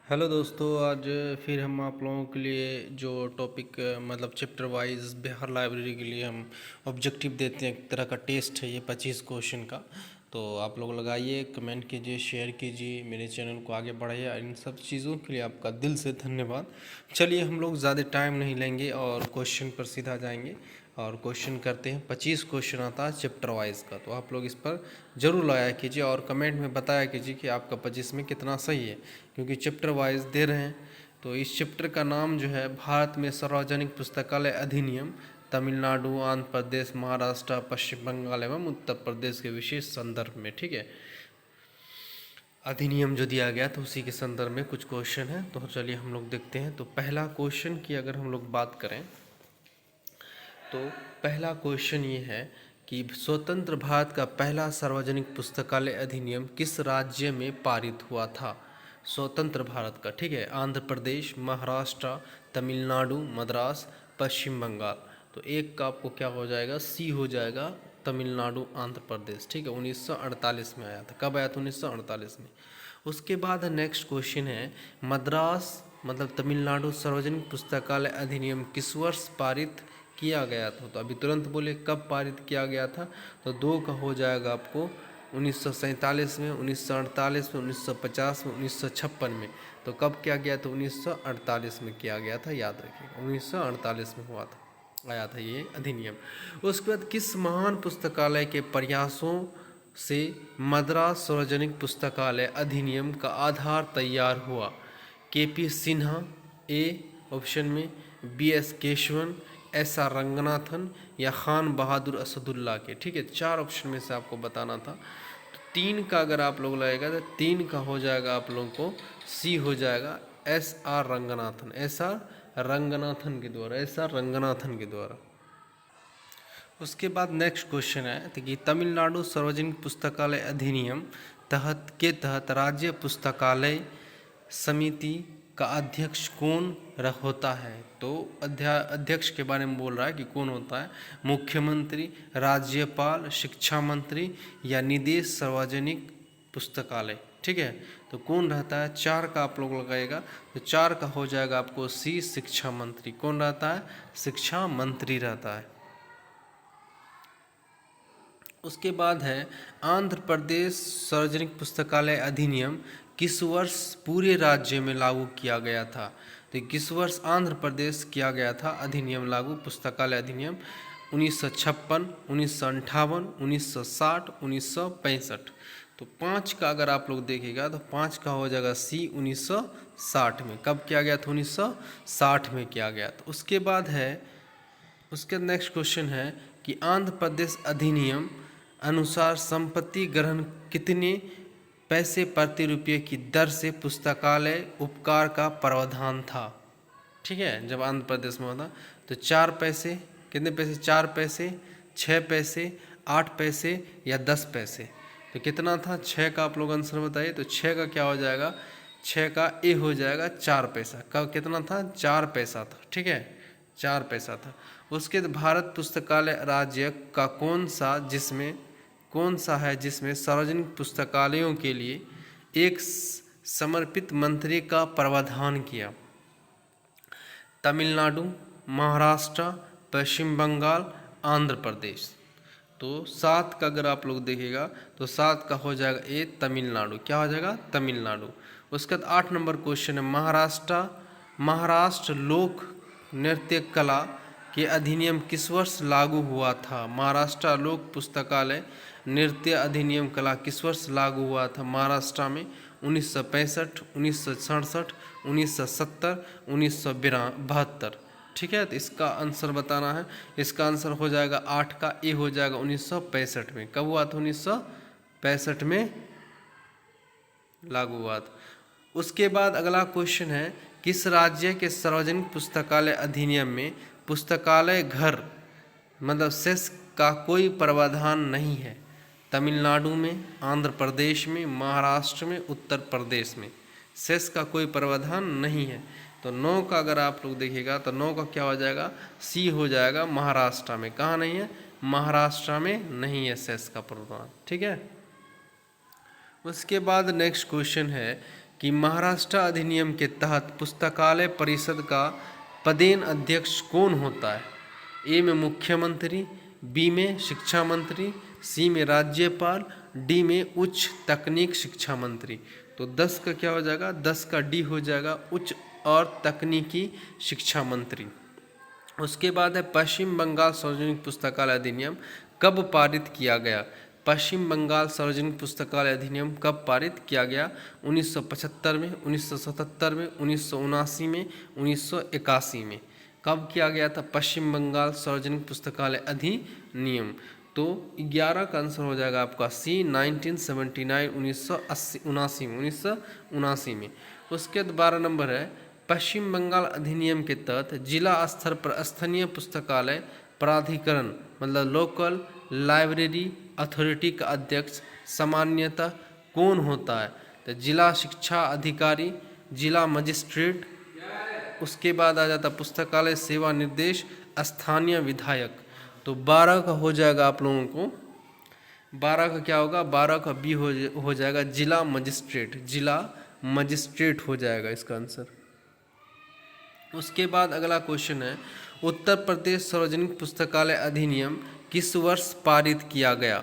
Hello दोस्तों, आज फिर हम आप लोगों के लिए जो टॉपिक मतलब चैप्टर वाइज बिहार लाइब्रेरी के लिए हम ऑब्जेक्टिव देते हैं। एक तरह का टेस्ट है ये 25 क्वेश्चन का। तो आप लोग लगाइए, कमेंट कीजिए, शेयर कीजिए, मेरे चैनल को आगे बढ़ाइए। इन सब चीज़ों के लिए आपका दिल से धन्यवाद। चलिए, हम लोग ज़्यादा टाइम नहीं लेंगे और क्वेश्चन पर सीधा जाएंगे और क्वेश्चन करते हैं। 25 क्वेश्चन आता है चैप्टर वाइज का, तो आप लोग इस पर ज़रूर लगाया कीजिए और कमेंट में बताया कीजिए कि आपका 25 में कितना सही है, क्योंकि चैप्टर वाइज दे रहे हैं। तो इस चैप्टर का नाम जो है, भारत में सार्वजनिक पुस्तकालय अधिनियम तमिलनाडु, आंध्र प्रदेश, महाराष्ट्र, पश्चिम बंगाल एवं उत्तर प्रदेश के विशेष संदर्भ में। ठीक है, अधिनियम जो दिया गया तो उसी के संदर्भ में कुछ क्वेश्चन है। तो चलिए हम लोग देखते हैं। तो पहला क्वेश्चन की अगर हम लोग बात करें तो पहला क्वेश्चन ये है कि स्वतंत्र भारत का पहला सार्वजनिक पुस्तकालय अधिनियम किस राज्य में पारित हुआ था। स्वतंत्र भारत का, ठीक है, आंध्र प्रदेश, महाराष्ट्र, तमिलनाडु, मद्रास, पश्चिम बंगाल। तो एक का आपको क्या हो जाएगा, सी हो जाएगा, तमिलनाडु, आंध्र प्रदेश। ठीक है, 1948 में आया था। कब आया था? 1948 में। उसके बाद नेक्स्ट क्वेश्चन है, मद्रास मतलब तमिलनाडु सार्वजनिक पुस्तकालय अधिनियम किस वर्ष पारित किया गया था। तो अभी तुरंत बोले कब पारित किया गया था, तो दो का हो जाएगा आपको 1947 में, 1948 में, 1950 में, 1956 में। तो कब किया गया था? 1948 में किया गया था, याद रखिएगा, 1948 में हुआ था, आया था ये अधिनियम। उसके बाद किस महान पुस्तकालय के प्रयासों से मद्रास सार्वजनिक पुस्तकालय अधिनियम का आधार तैयार हुआ। के.पी. सिन्हा ए ऑप्शन में, बी.एस. केशवन, एस.आर. रंगनाथन या खान बहादुर असदुल्ला के। ठीक है, चार ऑप्शन में से आपको बताना था। तो तीन का अगर आप लोग लगेगा तो तीन का हो जाएगा आप लोगों को, सी हो जाएगा, एस.आर. रंगनाथन, एस.आर. रंगनाथन के द्वारा, एस.आर. रंगनाथन के द्वारा। उसके बाद नेक्स्ट क्वेश्चन है कि तमिलनाडु सार्वजनिक पुस्तकालय अधिनियम तहत राज्य पुस्तकालय समिति का अध्यक्ष कौन होता है। तो अध्यक्ष के बारे में बोल रहा है कि कौन होता है, मुख्यमंत्री, राज्यपाल, शिक्षा मंत्री या निदेश सार्वजनिक पुस्तकालय। ठीक है, तो कौन रहता है, चार का आप लोग लगाएगा तो चार का हो जाएगा आपको सी, शिक्षा मंत्री। कौन रहता है? शिक्षा मंत्री रहता है। उसके बाद है, आंध्र प्रदेश सार्वजनिक पुस्तकालय अधिनियम किस वर्ष पूरे राज्य में लागू किया गया था। तो किस वर्ष आंध्र प्रदेश किया गया था अधिनियम लागू, पुस्तकालय अधिनियम? 1956, 1958, 1960, 1965। तो पाँच का अगर आप लोग देखिएगा तो पाँच का हो जाएगा सी, 1960 में। कब किया गया था? 1960 में किया गया था। उसके बाद है, उसके नेक्स्ट क्वेश्चन है कि आंध्र प्रदेश अधिनियम अनुसार संपत्ति ग्रहण कितने पैसे प्रति रुपये की दर से पुस्तकालय उपकार का प्रावधान था। ठीक है, जब आंध्र प्रदेश में होता तो 4 पैसे, कितने पैसे? 4 पैसे, 6 पैसे, 8 पैसे या 10 पैसे। तो कितना था? 6 का आप लोग आंसर बताइए। तो 6 का क्या हो जाएगा? 6 का ए हो जाएगा 4 पैसा। का कितना था? 4 पैसा था। ठीक है, 4 पैसा था। उसके भारत पुस्तकालय राज्य का कौन सा है जिसमें सार्वजनिक पुस्तकालयों के लिए एक समर्पित मंत्री का प्रावधान किया। तमिलनाडु, महाराष्ट्र, पश्चिम बंगाल, आंध्र प्रदेश। तो 7 का अगर आप लोग देखिएगा तो 7 का हो जाएगा ए, तमिलनाडु। क्या हो जाएगा? तमिलनाडु। उसके बाद 8 नंबर क्वेश्चन है, महाराष्ट्र लोक नृत्य कला के अधिनियम किस वर्ष लागू हुआ था। महाराष्ट्र लोक पुस्तकालय नृत्य अधिनियम कला किस वर्ष लागू हुआ था महाराष्ट्र में? 1965, 1967, 1970, 1972। ठीक है, तो इसका आंसर बताना है। इसका आंसर हो जाएगा 8 का ए हो जाएगा, 1965 में। कब हुआ था? 1965 में लागू हुआ था। उसके बाद अगला क्वेश्चन है, किस राज्य के सार्वजनिक पुस्तकालय अधिनियम में पुस्तकालय घर मतलब सेस का कोई प्रावधान नहीं है। तमिलनाडु में, आंध्र प्रदेश में, महाराष्ट्र में, उत्तर प्रदेश में सेस का कोई प्रावधान नहीं है। तो 9 का अगर आप लोग देखिएगा तो 9 का क्या हो जाएगा? सी हो जाएगा, महाराष्ट्र में। कहाँ नहीं है? महाराष्ट्र में नहीं है सेस का प्रावधान। ठीक है, उसके बाद नेक्स्ट क्वेश्चन है कि महाराष्ट्र अधिनियम के तहत पुस्तकालय परिषद का पदेन अध्यक्ष कौन होता है? ए में मुख्यमंत्री, बी में शिक्षा मंत्री, सी में राज्यपाल, डी में उच्च तकनीक शिक्षा मंत्री। तो 10 का क्या हो जाएगा? 10 का डी हो जाएगा, उच्च और तकनीकी शिक्षा मंत्री। उसके बाद है पश्चिम बंगाल सार्वजनिक पुस्तकालय अधिनियम कब पारित किया गया? पश्चिम बंगाल सार्वजनिक पुस्तकालय अधिनियम कब पारित किया गया? 1975 में, 1977 में, 1979 में, 1981 में। कब किया गया था पश्चिम बंगाल सार्वजनिक पुस्तकालय अधिनियम? तो 11 का आंसर हो जाएगा आपका सी, 1979, 1979 में। उसके बाद 12 नंबर है पश्चिम बंगाल अधिनियम के तहत जिला स्तर पर स्थानीय पुस्तकालय प्राधिकरण मतलब लोकल लाइब्रेरी अथॉरिटी का अध्यक्ष सामान्यतः कौन होता है? तो जिला शिक्षा अधिकारी, जिला मजिस्ट्रेट। उसके बाद आ जाता पुस्तकालय सेवा निर्देश, स्थानीय विधायक। तो 12 का हो जाएगा आप लोगों को, 12 का क्या होगा? 12 का बी हो जाएगा जिला मजिस्ट्रेट, जिला मजिस्ट्रेट हो जाएगा इसका आंसर। उसके बाद अगला क्वेश्चन है उत्तर प्रदेश सार्वजनिक पुस्तकालय अधिनियम किस वर्ष पारित किया गया?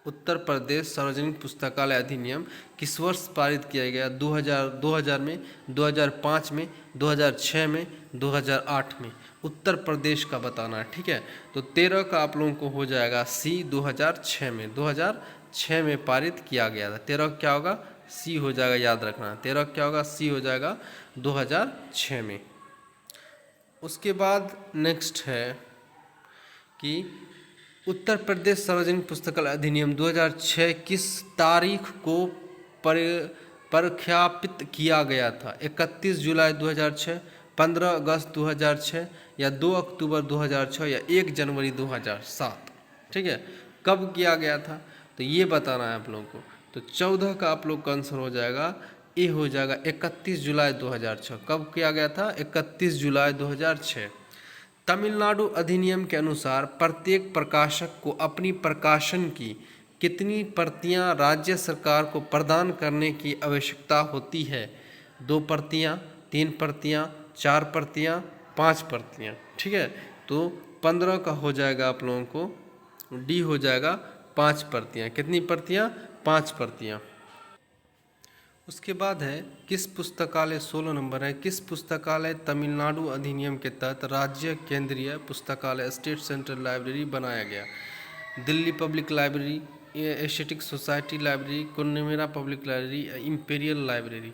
उत्तर प्रदेश सार्वजनिक पुस्तकालय अधिनियम किस वर्ष पारित किया गया? 2000 में, 2005 में, 2006 में, 2008 में। उत्तर प्रदेश का बताना है, ठीक है। तो 13 का आप लोगों को हो जाएगा सी, 2006 में, 2006 में पारित किया गया था। 13 क्या होगा? सी हो जाएगा, याद रखना। 13 क्या होगा? सी हो जाएगा 2006 में। उसके बाद नेक्स्ट है कि उत्तर प्रदेश सार्वजनिक पुस्तकालय अधिनियम 2006 किस तारीख को प्रख्यापित किया गया था? 31 जुलाई 2006, 15 अगस्त 2006 या 2 अक्टूबर 2006 या 1 जनवरी 2007। ठीक है, कब किया गया था तो ये बताना है आप लोगों को। तो 14 का आप लोग का आंसर हो जाएगा, ये हो जाएगा 31 जुलाई 2006। कब किया गया था? 31 जुलाई 2006। तमिलनाडु अधिनियम के अनुसार प्रत्येक प्रकाशक को अपनी प्रकाशन की कितनी प्रतियां राज्य सरकार को प्रदान करने की आवश्यकता होती है? 2 प्रतियां, 3 प्रतियां, 4 प्रतियां, 5 प्रतियां। ठीक है, तो 15 का हो जाएगा आप लोगों को, डी हो जाएगा 5 प्रतियां। कितनी प्रतियां? 5 प्रतियां। उसके बाद है किस पुस्तकालय, 16 नंबर है, किस पुस्तकालय तमिलनाडु अधिनियम के तहत राज्य केंद्रीय पुस्तकालय स्टेट सेंट्रल लाइब्रेरी बनाया गया? Delhi public library, Asiatic society library, Connemara public library, imperial library.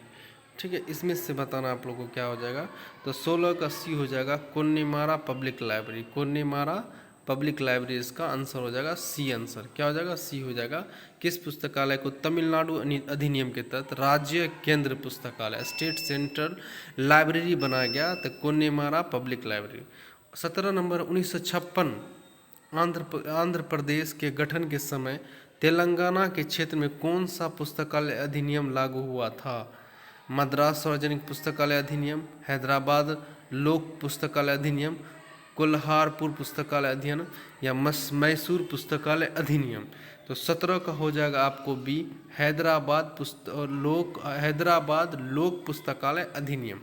ठीक है, इसमें से बताना आप लोगों को क्या हो जाएगा। तो 16 का सी हो जाएगा कुन्नेमारा public library. Connemara public library इसका आंसर हो जाएगा सी। आंसर क्या हो जाएगा? सी हो जाएगा। किस पुस्तकालय को तमिलनाडु अधिनियम के तहत राज्य केंद्र पुस्तकालय स्टेट सेंट्रल लाइब्रेरी बनाया गया? तो कुन्नेमारा public library. 17 number 1956 Andhra Pradesh के गठन के समय तेलंगाना के क्षेत्र में कौन सा पुस्तकालय अधिनियम लागू हुआ था? मद्रास सार्वजनिक पुस्तकालय अधिनियम, हैदराबाद लोक पुस्तकालय अधिनियम, कोल्हारपुर पुस्तकालय अधिनियम या मैसूर पुस्तकालय अधिनियम? तो 17 का हो जाएगा आपको बी, हैदराबाद लोक पुस्तकालय अधिनियम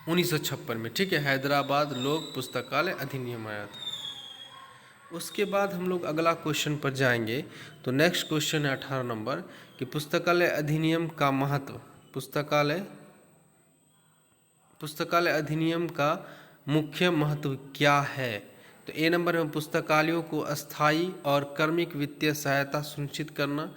1956 में। ठीक है, हैदराबाद लोक पुस्तकालय अधिनियम आया था। उसके बाद हम लोग अगला क्वेश्चन पर जाएंगे। तो नेक्स्ट क्वेश्चन है 18 नंबर कि पुस्तकालय अधिनियम का महत्व, पुस्तकालय अधिनियम का मुख्य महत्व क्या है? तो ए नंबर में पुस्तकालयों को अस्थायी और क्रमिक वित्तीय सहायता सुनिश्चित करना,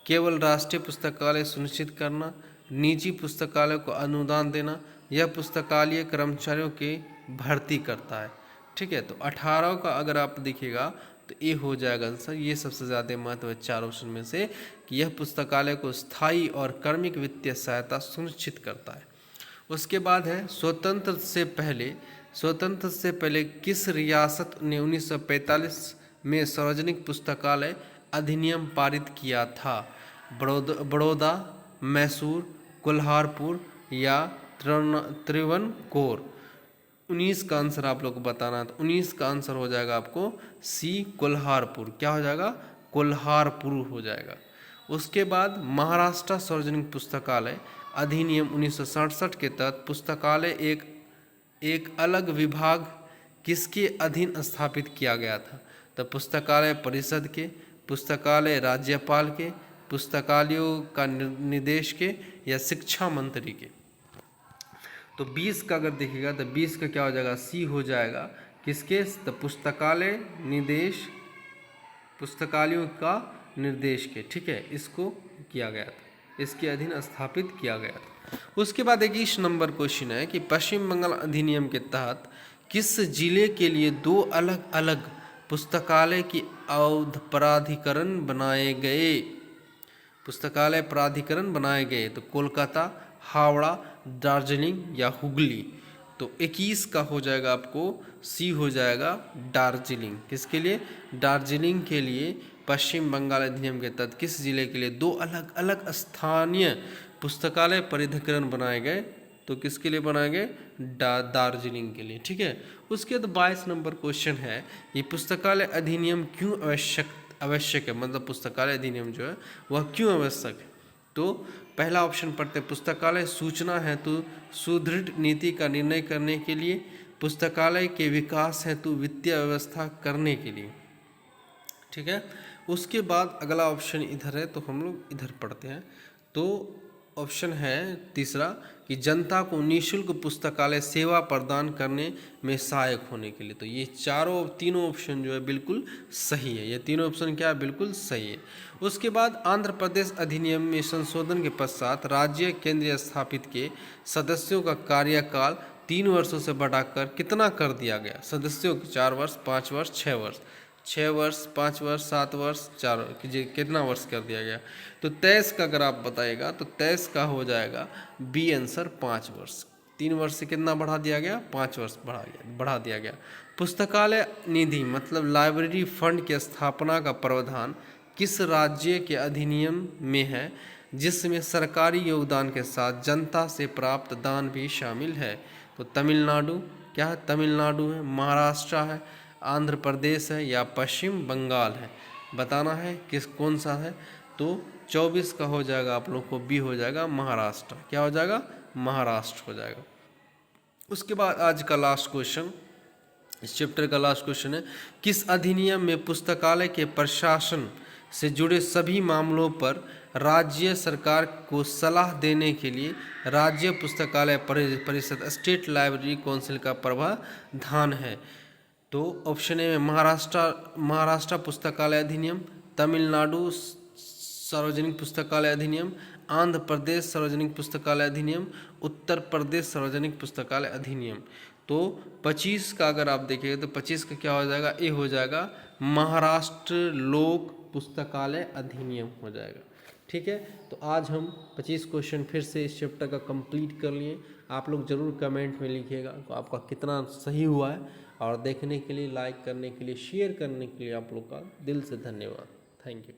केवल राष्ट्रीय पुस्तकालय सुनिश्चित करना, निजी पुस्तकालय को अनुदान देना, यह पुस्तकालय कर्मचारियों की भर्ती करता है। ठीक है, तो 18 का अगर आप देखिएगा तो ये हो जाएगा आंसर। ये सबसे ज़्यादा महत्व है 4 ऑप्शन में से कि यह पुस्तकालय को स्थायी और क्रमिक वित्तीय सहायता सुनिश्चित करता है। उसके बाद है स्वतंत्र से पहले किस रियासत ने 1945 में सार्वजनिक पुस्तकालय अधिनियम पारित किया था? बड़ौदा, मैसूर, कोल्हारपुर या त्रिवनकोर? 19 का आंसर आप लोग को बताना है। तो 19 का आंसर हो जाएगा आपको सी, कोल्हारपुर। क्या हो जाएगा? कोल्हारपुर हो जाएगा। उसके बाद महाराष्ट्र सार्वजनिक पुस्तकालय अधिनियम 1967 के तहत पुस्तकालय एक अलग विभाग किसके अधीन स्थापित किया गया था? तो पुस्तकालय परिषद के, पुस्तकालय राज्यपाल के, पुस्तकालयों का निदेश के, या शिक्षा मंत्री के। तो 20 का अगर देखिएगा तो 20 का क्या हो जाएगा? सी हो जाएगा। किसके? तो पुस्तकालय निदेश, पुस्तकालयों का निर्देश के, ठीक है, इसको किया गया था, इसके अधीन स्थापित किया गया था। उसके बाद 21 नंबर क्वेश्चन है कि पश्चिम बंगाल अधिनियम के तहत किस जिले के लिए 2 अलग अलग पुस्तकालय की अवध प्राधिकरण बनाए गए? पुस्तकालय प्राधिकरण बनाए गए तो कोलकाता, हावड़ा, दार्जिलिंग या हुगली। तो 21 का हो जाएगा आपको सी हो जाएगा दार्जिलिंग। किसके लिए? दार्जिलिंग के लिए पश्चिम बंगाल अधिनियम के तहत किस जिले के लिए 2 अलग अलग स्थानीय पुस्तकालय प्राधिकरण बनाए गए? तो किसके लिए बनाए गए? दार्जिलिंग के लिए, ठीक है। उसके बाद 22 नंबर क्वेश्चन है ये पुस्तकालय अधिनियम क्यों आवश्यक है, मतलब पुस्तकालय अधिनियम जो है वह क्यों आवश्यक है? तो पहला ऑप्शन पढ़ते हैं, पुस्तकालय सूचना हेतु सुदृढ़ नीति का निर्णय करने के लिए, पुस्तकालय के विकास हेतु वित्तीय व्यवस्था करने के लिए, ठीक है। उसके बाद अगला ऑप्शन इधर है, तो हम लोग इधर पढ़ते हैं। तो ऑप्शन है तीसरा कि जनता को निःशुल्क पुस्तकालय सेवा प्रदान करने में सहायक होने के लिए। तो ये तीनों ऑप्शन जो है बिल्कुल सही है। ये तीनों ऑप्शन क्या है? बिल्कुल सही है। उसके बाद आंध्र प्रदेश अधिनियम में संशोधन के पश्चात राज्य केंद्रीय स्थापित के सदस्यों का कार्यकाल 3 वर्षों से बढ़ाकर कितना कर दिया गया? सदस्यों को 4 वर्ष, 5 वर्ष, 6 वर्ष, 6 वर्ष, 5 वर्ष, 7 वर्ष, 4 कितना वर्ष कर दिया गया? तो 23 का अगर आप बताएगा तो 23 का हो जाएगा बी आंसर 5 वर्ष। 3 वर्ष से कितना बढ़ा दिया गया? 5 वर्ष बढ़ा दिया गया। पुस्तकालय निधि मतलब लाइब्रेरी फंड की स्थापना का प्रावधान किस राज्य के अधिनियम में है, जिसमें सरकारी योगदान के साथ जनता से प्राप्त दान भी शामिल है? तो तमिलनाडु, क्या है? तमिलनाडु है, महाराष्ट्र है, आंध्र प्रदेश है, या पश्चिम बंगाल है? बताना है कौन सा है। तो 24 का हो जाएगा आप लोग को बी हो जाएगा महाराष्ट्र। क्या हो जाएगा? महाराष्ट्र हो जाएगा। उसके बाद आज का लास्ट क्वेश्चन, इस चैप्टर का लास्ट क्वेश्चन है, किस अधिनियम में पुस्तकालय के प्रशासन से जुड़े सभी मामलों पर राज्य सरकार को सलाह देने के लिए राज्य पुस्तकालय परिषद स्टेट लाइब्रेरी काउंसिल का प्रावधान है? तो ऑप्शन ए में महाराष्ट्र पुस्तकालय अधिनियम, तमिलनाडु सार्वजनिक पुस्तकालय अधिनियम, आंध्र प्रदेश सार्वजनिक पुस्तकालय अधिनियम, उत्तर प्रदेश सार्वजनिक पुस्तकालय अधिनियम। तो 25 का अगर आप देखेंगे तो 25 का क्या हो जाएगा? ए हो जाएगा महाराष्ट्र लोक पुस्तकालय अधिनियम हो जाएगा, ठीक है। तो आज हम 25 क्वेश्चन फिर से इस चैप्टर का कंप्लीट कर लिए। आप लोग ज़रूर कमेंट में लिखिएगा तो आपका कितना सही हुआ है, और देखने के लिए, लाइक करने के लिए, शेयर करने के लिए आप लोग का दिल से धन्यवाद। Thank you.